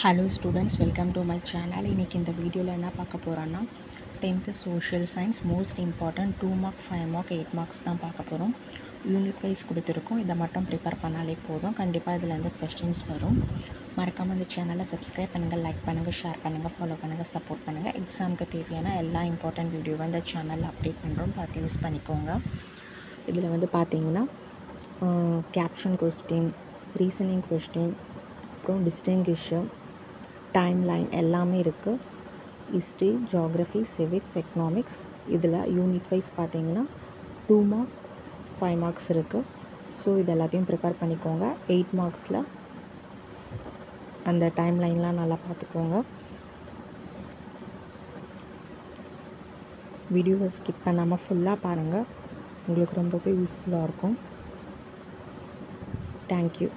Hello students, welcome to my channel. இன்னைக்கு இந்த வீடியோவில் என்ன பார்க்க போகிறோன்னா 10th social science most important 2 mark 5 mark 8 marks தான் பார்க்க போகிறோம். யூனிட் வைஸ் கொடுத்துருக்கோம். இதை மட்டும் ப்ரிப்பேர் பண்ணாலே போதும். கண்டிப்பாக இதுலேருந்து கொஸ்டின்ஸ் வரும். மறக்காமல் இந்த சேனலை சப்ஸ்கிரைப் பண்ணுங்கள், லைக் பண்ணுங்கள், ஷேர் பண்ணுங்கள், ஃபாலோ பண்ணுங்கள், சப்போர்ட் பண்ணுங்கள். எக்ஸாமுக்கு தேவையான எல்லா இம்பார்ட்டன்ட் வீடியோவும் இந்த சேனலில் அப்டேட் பண்ணுறோம், பார்த்து யூஸ் பண்ணிக்கோங்க. இதில் வந்து பார்த்தீங்கன்னா கேப்ஷன் கொஸ்டின், ரீசனிங் கொஸ்டின், அப்புறம் டிஸ்டிங்கிஷன், டைம்லைன் எல்லாமே இருக்குது. History, geography, civics, economics. இதில் யூனிட் வைஸ் பார்த்தீங்கன்னா 2 mark 5 marks இருக்குது. ஸோ இது எல்லாத்தையும் ப்ரிப்பேர் பண்ணிக்கோங்க. 8 marksல அந்த டைம்லைன்லாம் நல்லா பார்த்துக்கோங்க. வீடியோவை ஸ்கிப் பண்ணாமல் ஃபுல்லாக பாருங்கள், உங்களுக்கு ரொம்பவே யூஸ்ஃபுல்லாக இருக்கும். தேங்க்யூ.